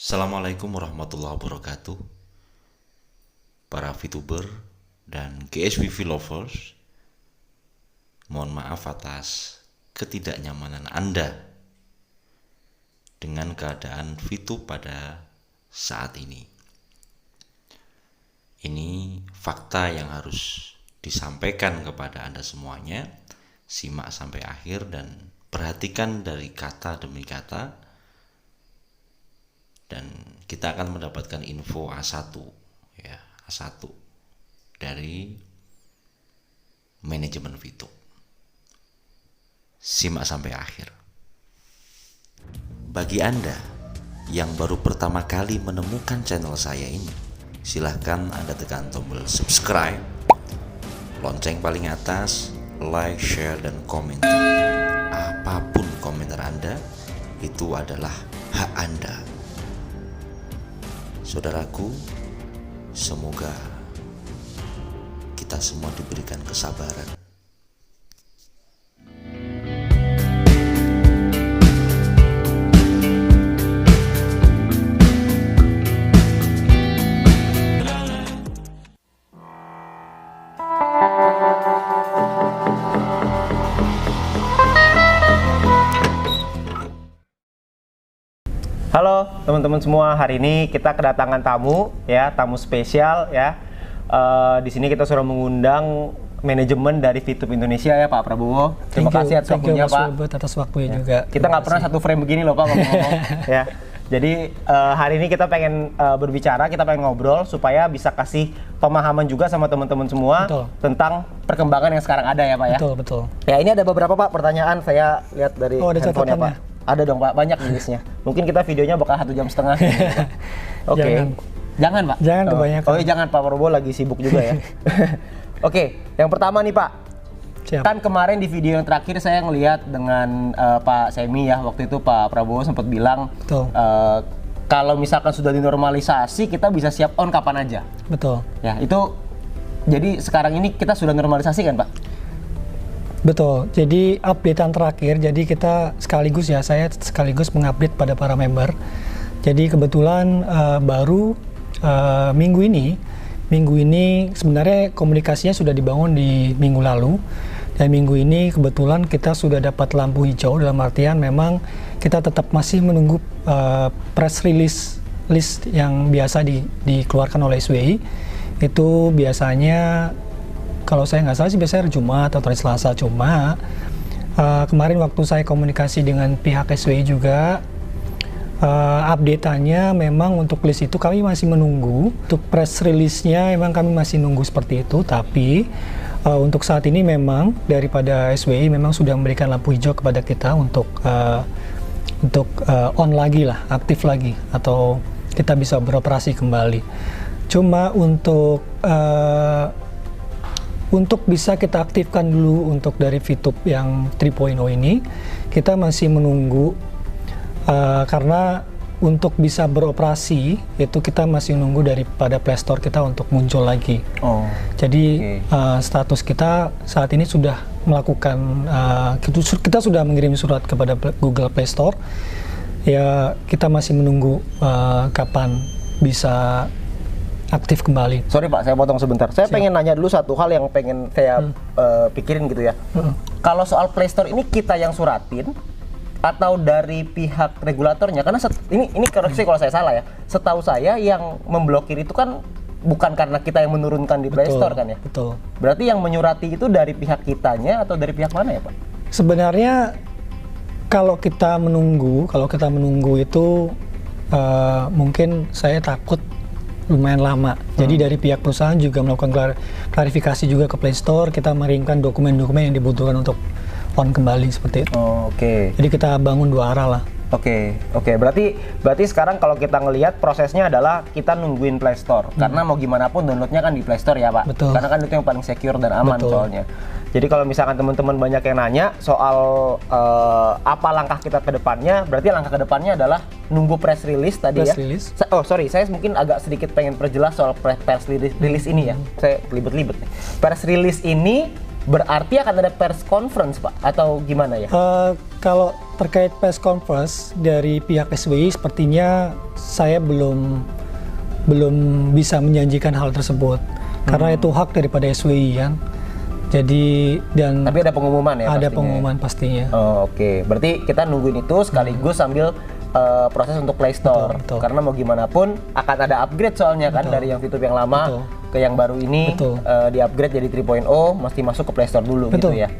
Assalamualaikum warahmatullahi wabarakatuh. Para VTuber dan GSPV lovers, mohon maaf atas ketidaknyamanan Anda dengan keadaan VTube pada saat ini. Ini fakta yang harus disampaikan kepada Anda semuanya. Simak sampai akhir dan perhatikan dari kata demi kata. Dan kita akan mendapatkan info A1 ya, A1 dari manajemen VTube. Simak sampai akhir. Bagi Anda yang baru pertama kali menemukan channel saya ini, silahkan Anda tekan tombol subscribe, lonceng paling atas, like, share, dan komentar. Apapun komentar Anda, itu adalah hak Anda. Saudaraku, semoga kita semua diberikan kesabaran. Halo teman-teman semua, hari ini kita kedatangan tamu ya, tamu spesial ya. Di sini kita sudah mengundang manajemen dari VTube Indonesia ya, Pak Prabowo. Terima kasih atas waktunya, Pak. Atas waktunya Ya. juga. Kita nggak pernah satu frame begini loh, Pak, ngomong-ngomong. Ya. Jadi hari ini kita pengen berbicara, kita pengen ngobrol supaya bisa kasih pemahaman juga sama teman-teman semua. Betul. Tentang perkembangan yang sekarang ada ya, Pak ya. Betul, betul. Ya, ini ada beberapa, Pak, pertanyaan saya lihat dari ada handphonenya, catatannya. Pak. Ada dong, Pak, banyak listnya. Mungkin kita videonya bakal 1,5 jam. Oke. Jangan, Pak. Jangan kebanyakan. Oh, jangan, Pak Prabowo lagi sibuk juga ya. Oke, yang pertama nih, Pak. Siap. Kan kemarin di video yang terakhir saya ngelihat dengan Pak Semi ya, waktu itu Pak Prabowo sempat bilang Betul. kalau misalkan sudah dinormalisasi kita bisa siap on kapan aja. Betul. Ya, itu jadi sekarang ini kita sudah normalisasi kan, Pak? Betul. Jadi updatean terakhir, jadi kita sekaligus ya, saya sekaligus mengupdate pada para member. Jadi kebetulan baru minggu ini sebenarnya komunikasinya sudah dibangun di minggu lalu. Dan minggu ini kebetulan kita sudah dapat lampu hijau, dalam artian memang kita tetap masih menunggu press release list yang biasa dikeluarkan oleh SWI. Itu biasanya kalau saya nggak salah sih biasanya hari Jumat atau hari Selasa. Cuma kemarin waktu saya komunikasi dengan pihak SWI juga, update-annya memang untuk list itu kami masih menunggu. Untuk press release-nya memang kami masih nunggu seperti itu. Tapi untuk saat ini memang daripada SWI memang sudah memberikan lampu hijau kepada kita untuk on lagi lah, aktif lagi, atau kita bisa beroperasi kembali. Cuma untuk bisa kita aktifkan dulu untuk dari VTube yang 3.0 ini, kita masih menunggu karena untuk bisa beroperasi itu kita masih menunggu daripada Play Store kita untuk muncul lagi. Oh. Jadi status kita saat ini sudah melakukan, kita sudah mengirim surat kepada Google Play Store. Ya, kita masih menunggu kapan bisa aktif kembali. Sorry, Pak, saya potong sebentar. Saya pengen nanya dulu satu hal yang pengen saya pikirin gitu ya. Kalau soal Play Store ini kita yang suratin atau dari pihak regulatornya? Karena ini koreksi kalau saya salah ya. Setahu saya yang memblokir itu kan bukan karena kita yang menurunkan di Play Store kan ya? Betul. Berarti yang menyurati itu dari pihak kitanya atau dari pihak mana ya, Pak? Sebenarnya kalau kita menunggu itu mungkin saya takut lumayan lama. Jadi dari pihak perusahaan juga melakukan klarifikasi juga ke Play Store, kita mengirimkan dokumen-dokumen yang dibutuhkan untuk on kembali seperti itu. Oh, oke. Jadi kita bangun dua arah lah. Oke. Berarti sekarang kalau kita ngelihat prosesnya adalah kita nungguin Play Store. Karena mau gimana pun downloadnya kan di Play Store ya, Pak. Betul. Karena kan itu yang paling secure dan aman. Betul. Soalnya. Jadi kalau misalkan teman-teman banyak yang nanya soal apa langkah kita ke depannya, berarti langkah ke depannya adalah nunggu press release tadi Press ya. release. Oh sorry, saya mungkin agak sedikit pengen perjelas soal press release ini ya. Saya libet-libet nih. Press release ini berarti akan ada pers conference Pak atau gimana ya? Kalau terkait press conference dari pihak SWI, sepertinya saya belum bisa menjanjikan hal tersebut karena itu hak daripada SWI kan. Jadi dan tapi ada pengumuman ya? Ada pastinya. pengumuman pastinya. Oh, Oke. Berarti kita nungguin itu sekaligus sambil proses untuk Play Store. Betul. Karena mau gimana pun akan ada upgrade soalnya kan dari yang Fitup yang lama ke yang baru ini di upgrade jadi 3.0 mesti masuk ke Play Store dulu gitu ya.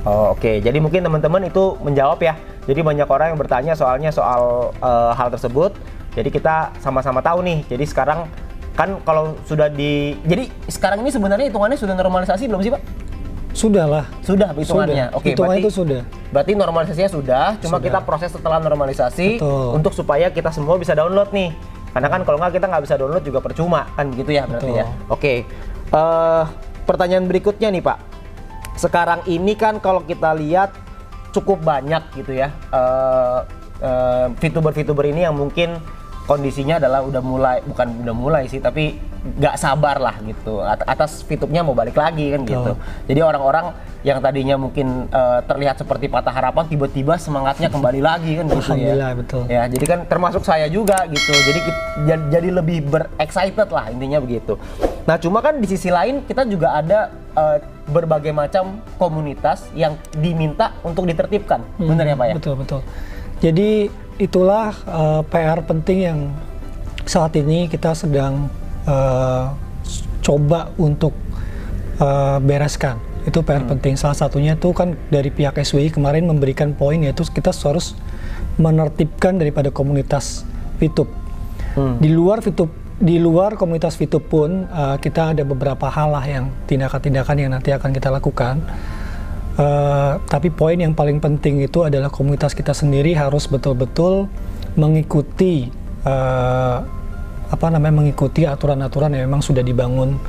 Oke. Jadi mungkin teman-teman itu menjawab ya. Jadi banyak orang yang bertanya soal hal tersebut. Jadi kita sama-sama tahu nih. Jadi sekarang kan kalau sudah jadi sekarang ini sebenarnya hitungannya sudah normalisasi belum sih Pak? Sudah lah. Sudah hitungannya. Oke, hitungannya itu sudah. Berarti normalisasinya sudah, cuma kita proses setelah normalisasi untuk supaya kita semua bisa download nih. Karena kan kalau nggak kita nggak bisa download juga percuma kan begitu ya berarti ya. Oke. Pertanyaan berikutnya nih Pak. Sekarang ini kan kalau kita lihat cukup banyak gitu ya VTuber ini yang mungkin kondisinya adalah bukan udah mulai sih, tapi nggak sabar lah gitu atas VTube-nya mau balik lagi kan gitu. Jadi orang-orang yang tadinya mungkin terlihat seperti patah harapan tiba-tiba semangatnya kembali lagi kan gitu ya. Alhamdulillah, betul. Ya, jadi kan termasuk saya juga gitu. Jadi lebih excited lah intinya begitu. Nah, cuma kan di sisi lain kita juga ada berbagai macam komunitas yang diminta untuk ditertibkan. Benar ya, Pak ya? Betul. Jadi itulah PR penting yang saat ini kita sedang coba untuk bereskan. Itu PR penting. Salah satunya itu kan dari pihak SWI kemarin memberikan poin, yaitu kita harus menertibkan daripada komunitas VTube. Di luar komunitas VTube pun kita ada beberapa hal lah yang tindakan-tindakan yang nanti akan kita lakukan. Tapi poin yang paling penting itu adalah komunitas kita sendiri harus betul-betul mengikuti mengikuti aturan-aturan yang memang sudah dibangun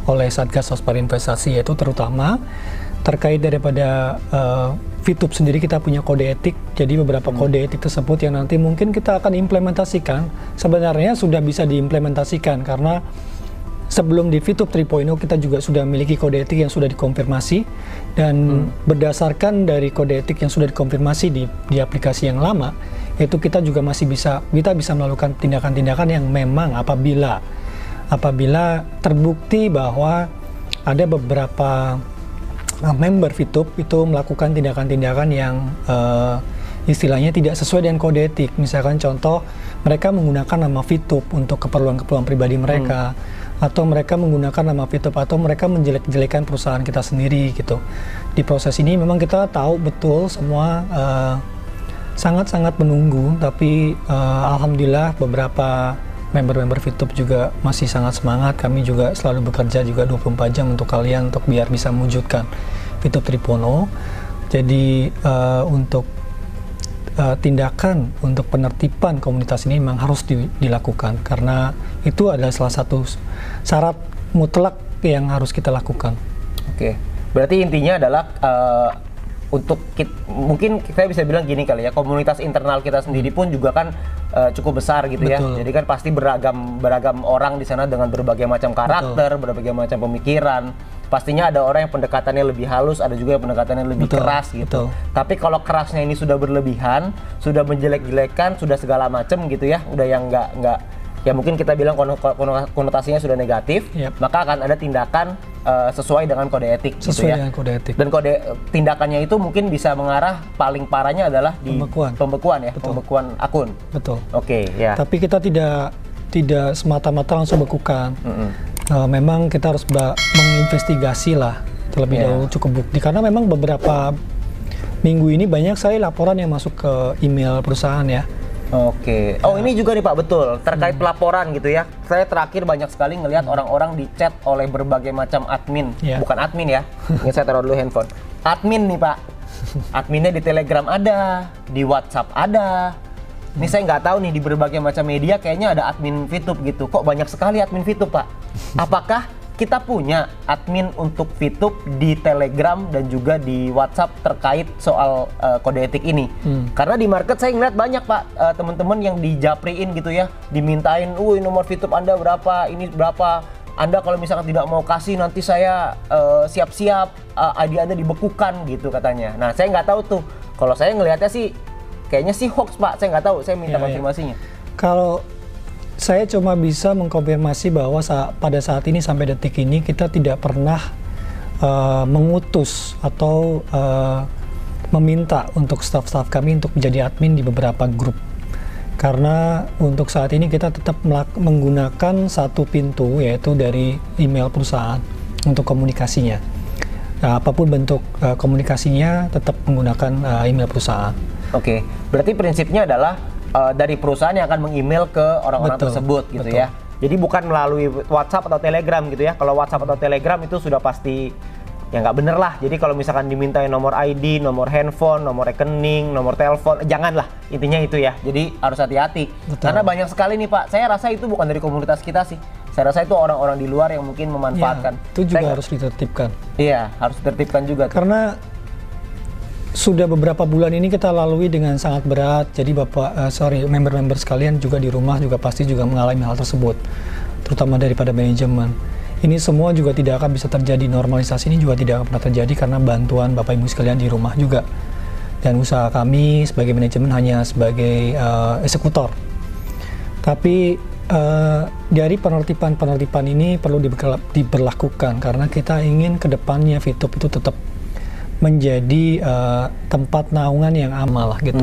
oleh Satgas Waspada Investasi, yaitu terutama terkait daripada VTube sendiri kita punya kode etik. Jadi beberapa kode etik tersebut yang nanti mungkin kita akan implementasikan, sebenarnya sudah bisa diimplementasikan karena sebelum di VTube 3.0 kita juga sudah memiliki kode etik yang sudah dikonfirmasi, dan berdasarkan dari kode etik yang sudah dikonfirmasi di aplikasi yang lama, itu kita juga bisa melakukan tindakan-tindakan yang memang apabila terbukti bahwa ada beberapa member VTube itu melakukan tindakan-tindakan yang istilahnya tidak sesuai dengan kode etik. Misalkan contoh, mereka menggunakan nama VTube untuk keperluan-keperluan pribadi mereka, atau mereka menggunakan nama VTube, atau mereka menjelek-jelekan perusahaan kita sendiri gitu. Di proses ini memang kita tahu betul semua sangat-sangat menunggu, tapi alhamdulillah beberapa member-member VTube juga masih sangat semangat. Kami juga selalu bekerja juga 24 jam untuk kalian, untuk biar bisa mewujudkan VTube 3.0. Jadi untuk tindakan untuk penertiban komunitas ini memang harus dilakukan, karena itu adalah salah satu syarat mutlak yang harus kita lakukan. Oke, berarti intinya adalah mungkin saya bisa bilang gini kali ya, komunitas internal kita sendiri pun juga kan cukup besar gitu. Betul. Ya. Jadi kan pasti beragam orang di sana dengan berbagai macam karakter, berbagai macam pemikiran. Pastinya ada orang yang pendekatannya lebih halus, ada juga yang pendekatannya lebih keras gitu. Tapi kalau kerasnya ini sudah berlebihan, sudah menjelek-jelekan, sudah segala macam gitu ya, udah yang nggak ya mungkin kita bilang konotasinya sudah negatif, maka akan ada tindakan sesuai dengan kode etik. Dengan kode etik. Dan kode tindakannya itu mungkin bisa mengarah, paling parahnya adalah di pembekuan ya, pembekuan akun. Betul. Oke, ya. Tapi kita tidak semata-mata langsung bekukan. Memang kita harus menginvestigasi lah terlebih dahulu, cukup bukti, karena memang beberapa minggu ini banyak sekali laporan yang masuk ke email perusahaan ya. Oke. Oh, ini juga nih Pak, betul, terkait pelaporan gitu ya. Saya terakhir banyak sekali ngelihat orang-orang di chat oleh berbagai macam admin. Bukan admin ya, ini saya taruh dulu handphone. Admin nih Pak, adminnya di Telegram ada, di WhatsApp ada. Ini saya nggak tahu nih, di berbagai macam media kayaknya ada admin VTube gitu. Kok banyak sekali admin VTube Pak? Apakah kita punya admin untuk VTube di Telegram dan juga di WhatsApp terkait soal kode etik ini? Karena di market saya ngeliat banyak Pak, teman-teman yang dijapriin gitu ya, dimintain, nomor VTube Anda berapa, ini berapa. Anda kalau misalkan tidak mau kasih nanti saya siap-siap ID Anda dibekukan gitu katanya. Nah saya nggak tahu tuh, kalau saya ngelihatnya sih kayaknya sih hoax Pak, saya nggak tahu, saya minta konfirmasinya. Kalau saya cuma bisa mengkonfirmasi bahwa pada saat ini sampai detik ini kita tidak pernah mengutus atau meminta untuk staff-staff kami untuk menjadi admin di beberapa grup. Karena untuk saat ini kita tetap menggunakan satu pintu, yaitu dari email perusahaan untuk komunikasinya. Nah, apapun bentuk komunikasinya tetap menggunakan email perusahaan. Oke, berarti prinsipnya adalah dari perusahaan yang akan meng-email ke orang-orang tersebut gitu ya. Jadi bukan melalui WhatsApp atau Telegram gitu ya. Kalau WhatsApp atau Telegram itu sudah pasti ya nggak bener lah. Jadi kalau misalkan dimintain nomor ID, nomor handphone, nomor rekening, nomor telepon, janganlah, intinya itu ya. Jadi harus hati-hati. Karena banyak sekali nih Pak, saya rasa itu bukan dari komunitas kita sih. Saya rasa itu orang-orang di luar yang mungkin memanfaatkan. Ya, itu juga harus ditertibkan. Iya, harus ditertibkan juga. Karena sudah beberapa bulan ini kita lalui dengan sangat berat. Jadi member-member sekalian juga di rumah juga pasti juga mengalami hal tersebut, terutama daripada manajemen. Ini semua juga tidak akan bisa terjadi, normalisasi ini juga tidak akan pernah terjadi karena bantuan Bapak Ibu sekalian di rumah juga. Dan usaha kami sebagai manajemen hanya sebagai eksekutor. Tapi dari penertiban ini perlu diberlakukan karena kita ingin ke depannya VTube itu tetap menjadi tempat naungan yang aman lah gitu.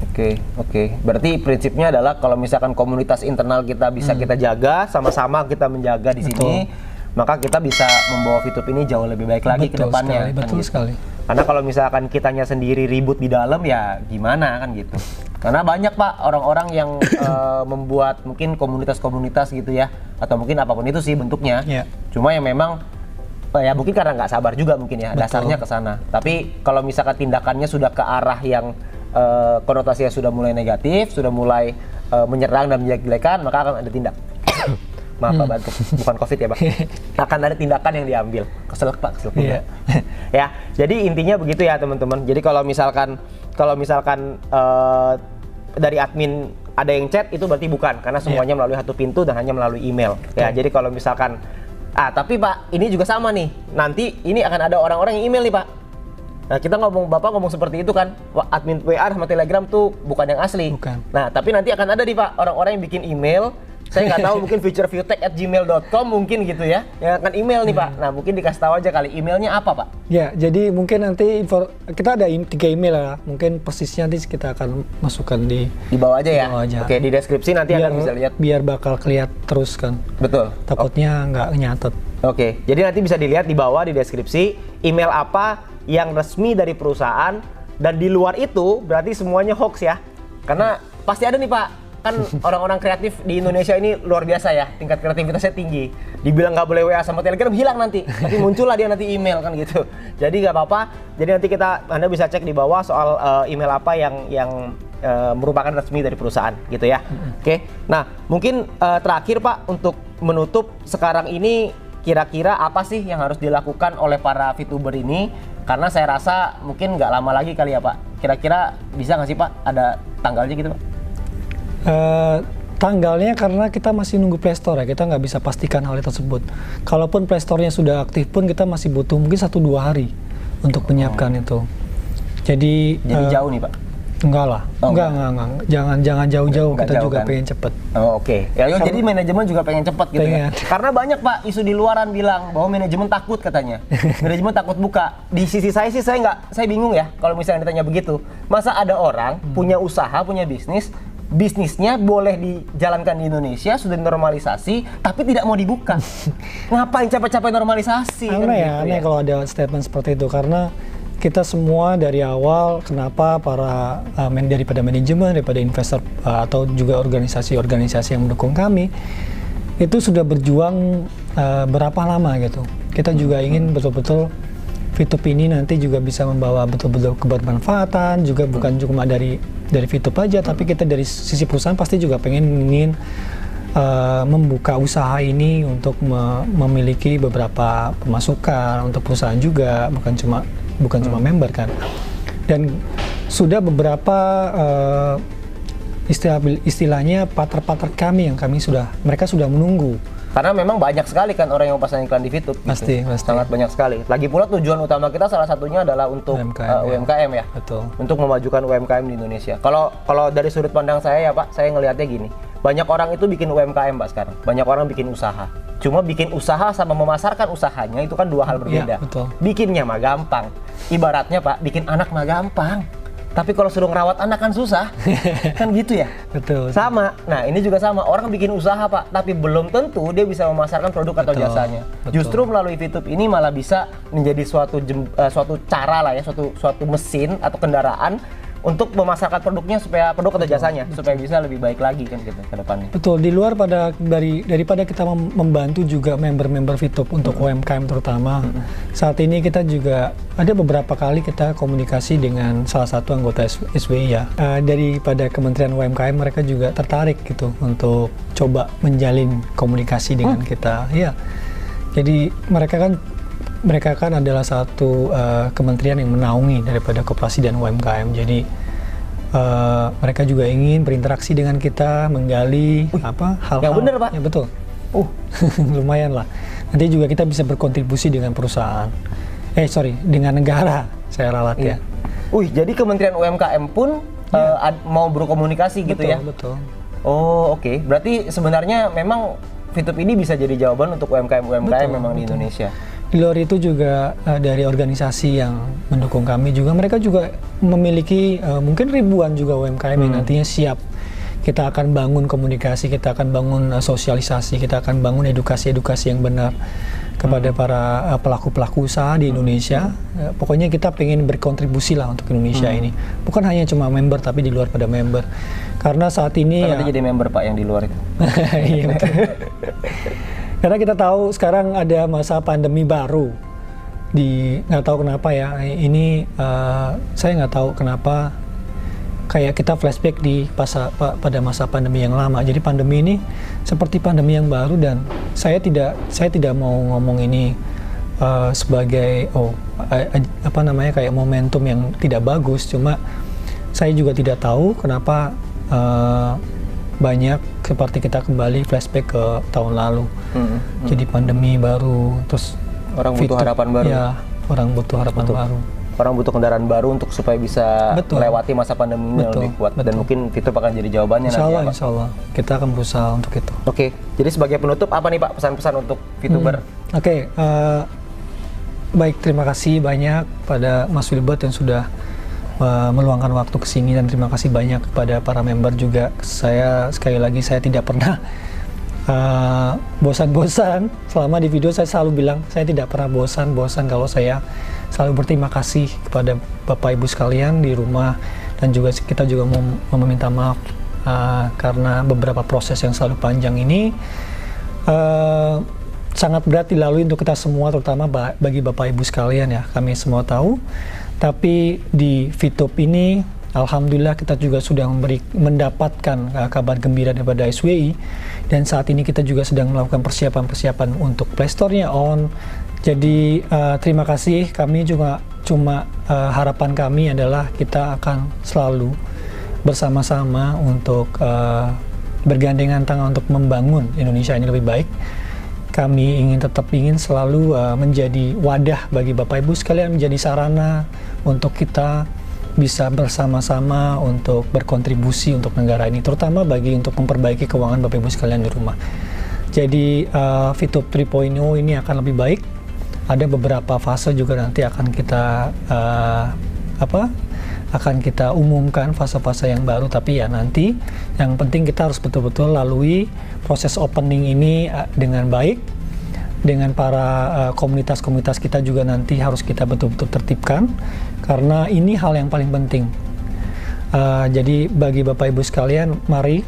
Oke. Berarti prinsipnya adalah kalau misalkan komunitas internal kita bisa kita jaga, sama-sama kita menjaga di sini, maka kita bisa membawa VTube ini jauh lebih baik lagi ke depannya. Betul sekali. Karena kalau misalkan kitanya sendiri ribut di dalam ya gimana kan gitu. Karena banyak Pak orang-orang yang membuat mungkin komunitas-komunitas gitu ya, atau mungkin apapun itu sih bentuknya. Cuma yang memang ya mungkin karena nggak sabar juga mungkin ya, dasarnya ke sana. Tapi kalau misalkan tindakannya sudah ke arah yang konotasinya sudah mulai negatif, sudah mulai menyerang dan menjelek-jelekan, maka akan ada tindak. Maaf Pak, batuk. Bukan COVID ya Pak. Akan ada tindakan yang diambil. Keselak Pak, keselak juga. Ya, jadi intinya begitu ya teman-teman. Jadi kalau misalkan dari admin ada yang chat, itu berarti bukan, karena semuanya melalui satu pintu dan hanya melalui email. Ya, jadi kalau misalkan tapi Pak, ini juga sama nih. Nanti ini akan ada orang-orang yang email nih Pak. Nah, kita Bapak ngomong seperti itu kan, admin WA sama Telegram tuh bukan yang asli. Nah, tapi nanti akan ada nih Pak, orang-orang yang bikin email. Saya nggak tahu, mungkin futureviewtech@gmail.com mungkin gitu ya, yang akan email nih Pak. Nah, mungkin dikasih tahu aja kali emailnya apa Pak? Ya, jadi mungkin nanti kita ada 3 email lah. Mungkin persisnya nanti kita akan masukkan di bawah aja ya. Oke, di deskripsi nanti Anda bisa lihat. Biar bakal kelihatan terus kan. Betul. Takutnya nggak nyatet. Oke, jadi nanti bisa dilihat di bawah di deskripsi email apa yang resmi dari perusahaan, dan di luar itu berarti semuanya hoax ya. Karena pasti ada nih Pak, kan orang-orang kreatif di Indonesia ini luar biasa ya, tingkat kreativitasnya tinggi. Dibilang nggak boleh WA sama Telegram, hilang nanti, tapi muncullah dia nanti email kan gitu. Jadi nggak apa-apa. Jadi nanti Anda bisa cek di bawah soal email apa yang merupakan resmi dari perusahaan gitu ya. Oke. Nah, mungkin terakhir Pak, untuk menutup sekarang ini, kira-kira apa sih yang harus dilakukan oleh para VTuber ini? Karena saya rasa mungkin nggak lama lagi kali ya Pak. Kira-kira bisa nggak sih Pak ada tanggalnya gitu Pak? Tanggalnya karena kita masih nunggu Playstore ya, kita nggak bisa pastikan hal tersebut. Kalaupun Playstore-nya sudah aktif pun kita masih butuh mungkin 1-2 hari untuk menyiapkan itu. Jadi jauh nih Pak? Enggak lah, enggak. Jangan jauh-jauh, kita juga kan pengen cepet. Oke. Ya, jadi manajemen juga pengen cepet gitu ya. Karena banyak Pak isu di luaran bilang bahwa manajemen takut katanya. Manajemen takut buka. Di sisi saya sih saya bingung ya kalau misalnya ditanya begitu. Masa ada orang punya usaha, punya bisnisnya boleh dijalankan di Indonesia, sudah dinormalisasi, tapi tidak mau dibuka. Ngapain capek-capek normalisasi? Aneh kalau ada statement seperti itu, karena kita semua dari awal, kenapa para daripada manajemen, daripada investor atau juga organisasi-organisasi yang mendukung kami, itu sudah berjuang berapa lama gitu. Kita juga ingin betul-betul VTube ini nanti juga bisa membawa betul-betul kebermanfaatan, juga bukan cuma dari VTube aja, tapi kita dari sisi perusahaan pasti juga ingin membuka usaha ini untuk memiliki beberapa pemasukan untuk perusahaan juga, bukan cuma member kan. Dan sudah beberapa istilahnya partner-partner kami yang mereka sudah menunggu. Karena memang banyak sekali kan orang yang mau pasang iklan di VTube. Pasti. Sangat banyak sekali. Lagi pula tujuan utama kita salah satunya adalah untuk UMKM ya. Betul. Untuk memajukan UMKM di Indonesia. Kalau dari sudut pandang saya ya Pak, saya ngelihatnya gini. Banyak orang itu bikin UMKM Pak sekarang. Banyak orang bikin usaha. Cuma bikin usaha sama memasarkan usahanya itu kan dua hal berbeda. Ya, betul. Bikinnya mah gampang. Ibaratnya Pak, bikin anak mah gampang. Tapi kalau suruh ngerawat anak kan susah. Kan gitu ya? Betul. Sama. Nah, ini juga sama. Orang bikin usaha, Pak, tapi belum tentu dia bisa memasarkan produk atau jasanya. Betul. Justru melalui VTube ini malah bisa menjadi suatu cara lah ya, suatu mesin atau kendaraan untuk memasarkan produknya supaya produk atau jasanya supaya bisa lebih baik lagi kan gitu ke depannya. Betul, di luar daripada kita membantu juga member-member VTube untuk UMKM terutama. Saat ini kita juga ada beberapa kali kita komunikasi dengan salah satu anggota SWI ya. Daripada Kementerian UMKM mereka juga tertarik gitu untuk coba menjalin komunikasi dengan kita. Iya. Jadi mereka kan adalah satu kementerian yang menaungi daripada koperasi dan UMKM. Jadi mereka juga ingin berinteraksi dengan kita, menggali hal-hal. Yang benar Pak. Ya betul. Lumayan lah. Nanti juga kita bisa berkontribusi dengan perusahaan. Dengan negara. Saya ralat ya. Jadi Kementerian UMKM pun mau berkomunikasi gitu ya? Betul. Oh oke. Berarti sebenarnya memang VTube ini bisa jadi jawaban untuk UMKM memang di Indonesia. Di luar itu juga dari organisasi yang mendukung kami juga, mereka juga memiliki mungkin ribuan juga UMKM yang nantinya siap. Kita akan bangun komunikasi, kita akan bangun sosialisasi, kita akan bangun edukasi yang benar kepada para pelaku-pelaku usaha di Indonesia. Pokoknya kita pengen berkontribusi lah untuk Indonesia ini. Bukan hanya cuma member, tapi di luar pada member. Karena saat ini Nanti jadi member Pak yang di luar itu. Iya betul. Karena kita tahu sekarang ada masa pandemi baru, nggak tahu kenapa ya, ini saya nggak tahu kenapa kayak kita flashback pada masa pandemi yang lama. Jadi pandemi ini seperti pandemi yang baru dan saya tidak mau ngomong ini sebagai kayak momentum yang tidak bagus. Cuma saya juga tidak tahu kenapa banyak seperti kita kembali flashback ke tahun lalu. Jadi pandemi baru, terus orang butuh harapan baru. Ya, orang butuh harapan baru. Orang butuh kendaraan baru untuk supaya bisa melewati masa pandemi ini lebih kuat. Dan mungkin VTube akan jadi jawabannya Insya Allah, nanti ya, Pak. Insya Allah. Kita akan berusaha untuk itu. Oke, jadi sebagai penutup apa nih Pak pesan-pesan untuk VTuber? Baik, terima kasih banyak pada Mas Wilbert yang sudah meluangkan waktu ke sini dan terima kasih banyak kepada para member juga. Sekali lagi saya tidak pernah bosan-bosan selama di video. Saya selalu bilang saya tidak pernah bosan kalau saya selalu berterima kasih kepada Bapak Ibu sekalian di rumah dan juga kita juga mau meminta maaf karena beberapa proses yang selalu panjang ini sangat berat dilalui untuk kita semua, terutama bagi Bapak Ibu sekalian ya. Kami semua tahu. Tapi di VTube ini, alhamdulillah kita juga sudah mendapatkan kabar gembira daripada SWI dan saat ini kita juga sedang melakukan persiapan untuk Play Store-nya on. Jadi terima kasih. Kami juga harapan kami adalah kita akan selalu bersama-sama untuk bergandengan tangan untuk membangun Indonesia ini lebih baik. Kami tetap ingin selalu menjadi wadah bagi Bapak Ibu sekalian, menjadi sarana untuk kita bisa bersama-sama untuk berkontribusi untuk negara ini, terutama untuk memperbaiki keuangan Bapak Ibu sekalian di rumah. Jadi VTube 3.0 ini akan lebih baik. Ada beberapa fase juga nanti akan kita umumkan fase-fase yang baru, tapi ya nanti yang penting kita harus betul-betul lalui proses opening ini dengan baik, dengan para komunitas-komunitas kita juga nanti harus kita betul-betul tertibkan karena ini hal yang paling penting. Jadi bagi Bapak Ibu sekalian, mari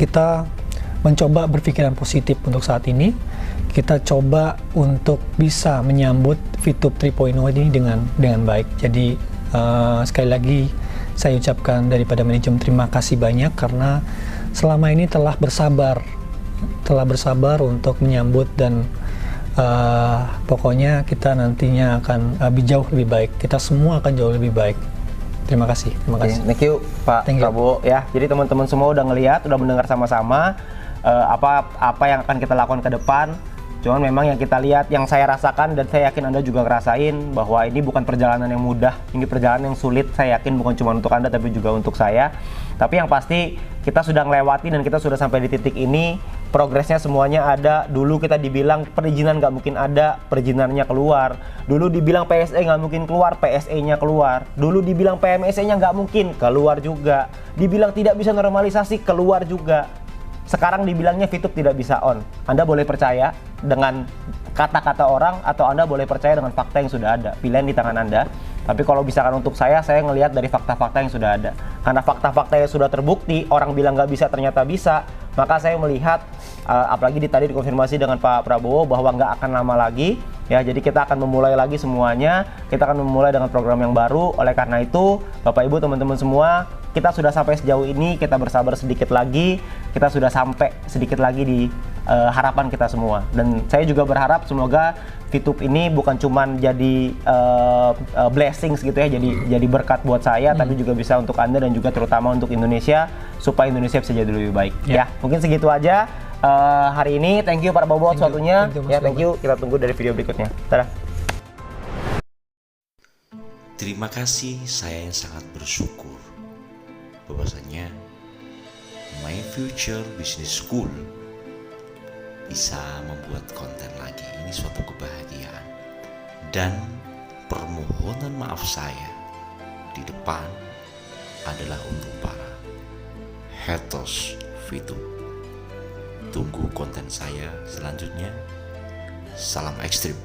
kita mencoba berpikiran positif untuk saat ini. Kita coba untuk bisa menyambut VTube 3.0 ini dengan baik. Jadi sekali lagi saya ucapkan daripada manajemen terima kasih banyak karena selama ini telah bersabar untuk menyambut dan pokoknya kita nantinya akan jauh lebih baik. Kita semua akan jauh lebih baik. Terima kasih. Thank you Pak Thank you. Prabowo ya. Jadi teman-teman semua udah ngelihat, udah mendengar sama-sama apa yang akan kita lakukan ke depan. Cuman memang yang kita lihat, yang saya rasakan dan saya yakin Anda juga ngerasain bahwa ini bukan perjalanan yang mudah, ini perjalanan yang sulit. Saya yakin bukan cuma untuk Anda tapi juga untuk saya. Tapi yang pasti kita sudah melewati dan kita sudah sampai di titik ini. Progresnya semuanya ada. Dulu kita dibilang perizinan nggak mungkin ada, perizinannya keluar. Dulu dibilang PSE nggak mungkin keluar, PSE-nya keluar. Dulu dibilang PMSE-nya nggak mungkin, keluar juga. Dibilang tidak bisa normalisasi, keluar juga. Sekarang dibilangnya VTube tidak bisa on. Anda boleh percaya dengan kata-kata orang atau Anda boleh percaya dengan fakta yang sudah ada. Pilihan di tangan Anda. Tapi kalau misalkan untuk saya ngelihat dari fakta-fakta yang sudah ada. Karena fakta-fakta yang sudah terbukti, orang bilang nggak bisa ternyata bisa. Maka saya melihat, apalagi tadi dikonfirmasi dengan Pak Prabowo bahwa nggak akan lama lagi. Ya, jadi kita akan memulai lagi semuanya. Kita akan memulai dengan program yang baru. Oleh karena itu, Bapak Ibu, teman-teman semua, kita sudah sampai sejauh ini, kita bersabar sedikit lagi, kita sudah sampai sedikit lagi di harapan kita semua. Dan saya juga berharap semoga VTube ini bukan cuman jadi blessings gitu ya, jadi berkat buat saya, tapi juga bisa untuk Anda dan juga terutama untuk Indonesia, supaya Indonesia bisa jadi lebih baik. Ya, mungkin segitu aja hari ini. Thank you Pak Prabowo atas waktunya. Thank you. Kita tunggu dari video berikutnya. Dadah. Terima kasih, saya yang sangat bersyukur bahwasanya My Future Business School bisa membuat konten lagi. Ini suatu kebahagiaan. Dan permohonan maaf saya di depan adalah untuk para haters VTube. Tunggu konten saya selanjutnya. Salam ekstrim.